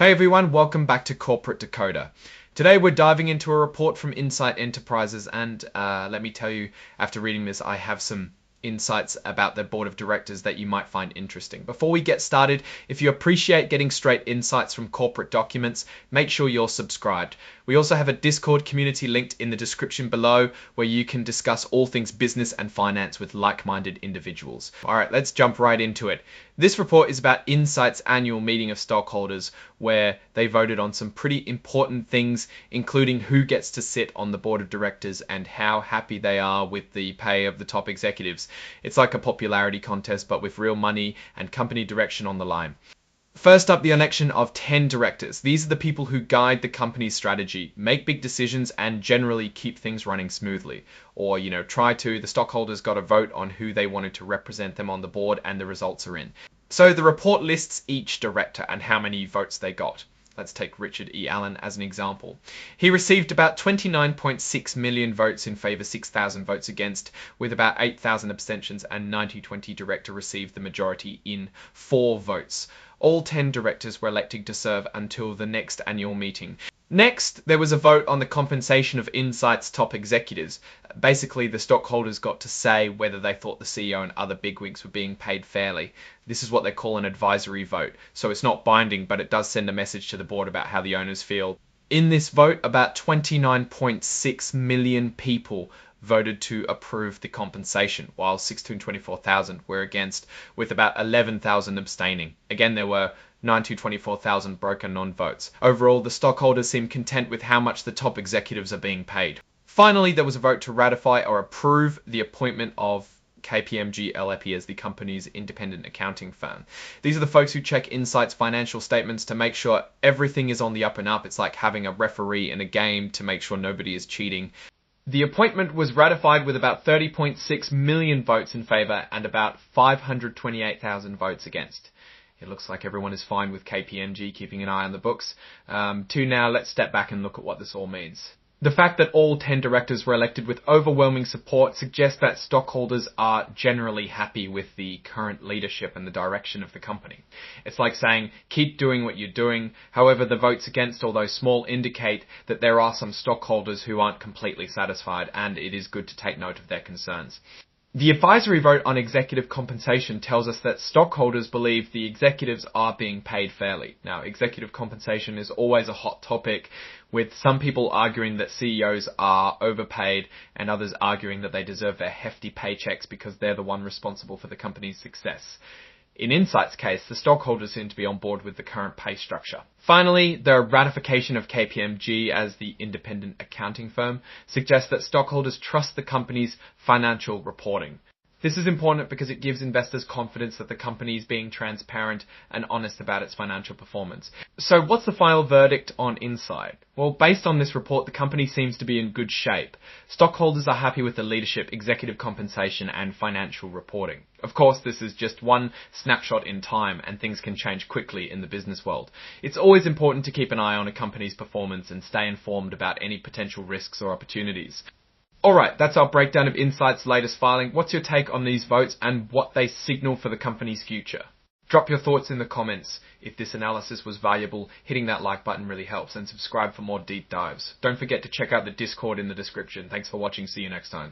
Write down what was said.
Hey everyone, welcome back to Corporate Decoder. Today we're diving into a report from Insight Enterprises and let me tell you, after reading this, I have some insights about their board of directors that you might find interesting. Before we get started, if you appreciate getting straight insights from corporate documents, make sure you're subscribed. We also have a Discord community linked in the description below where you can discuss all things business and finance with like-minded individuals. All right, let's jump right into it. This report is about Insight's annual meeting of stockholders where they voted on some pretty important things, including who gets to sit on the board of directors and how happy they are with the pay of the top executives. It's like a popularity contest, but with real money and company direction on the line. First up, the election of 10 directors. These are the people who guide the company's strategy, make big decisions, and generally keep things running smoothly. Or, the stockholders got a vote on who they wanted to represent them on the board, and the results are in. So the report lists each director and how many votes they got. Let's take Richard E. Allen as an example. He received about 29.6 million votes in favor, 6,000 votes against, with about 8,000 abstentions, and 90-20 director received the majority in 4 votes. All 10 directors were elected to serve until the next annual meeting. Next, there was a vote on the compensation of Insight's top executives. Basically, the stockholders got to say whether they thought the CEO and other bigwigs were being paid fairly. This is what they call an advisory vote. So it's not binding, but it does send a message to the board about how the owners feel. In this vote, about 29.6 million people voted to approve the compensation, while 624,000 were against, with about 11,000 abstaining. Again, there were 924,000 broken non-votes. Overall, the stockholders seem content with how much the top executives are being paid. Finally, there was a vote to ratify or approve the appointment of KPMG LLP as the company's independent accounting firm. These are the folks who check Insight's financial statements to make sure everything is on the up and up. It's like having a referee in a game to make sure nobody is cheating. The appointment was ratified with about 30.6 million votes in favor and about 528,000 votes against. It looks like everyone is fine with KPMG keeping an eye on the books. Now let's step back and look at what this all means. The fact that all 10 directors were elected with overwhelming support suggests that stockholders are generally happy with the current leadership and the direction of the company. It's like saying, keep doing what you're doing. However, the votes against, although small, indicate that there are some stockholders who aren't completely satisfied, and it is good to take note of their concerns. The advisory vote on executive compensation tells us that stockholders believe the executives are being paid fairly. Now, executive compensation is always a hot topic, with some people arguing that CEOs are overpaid and others arguing that they deserve their hefty paychecks because they're the one responsible for the company's success. In Insight's case, the stockholders seem to be on board with the current pay structure. Finally, the ratification of KPMG as the independent accounting firm suggests that stockholders trust the company's financial reporting. This is important because it gives investors confidence that the company is being transparent and honest about its financial performance. So what's the final verdict on Insight? Well, based on this report, the company seems to be in good shape. Stockholders are happy with the leadership, executive compensation, and financial reporting. Of course, this is just one snapshot in time, and things can change quickly in the business world. It's always important to keep an eye on a company's performance and stay informed about any potential risks or opportunities. Alright, that's our breakdown of Insight's latest filing. What's your take on these votes and what they signal for the company's future? Drop your thoughts in the comments. If this analysis was valuable, hitting that like button really helps, and subscribe for more deep dives. Don't forget to check out the Discord in the description. Thanks for watching. See you next time.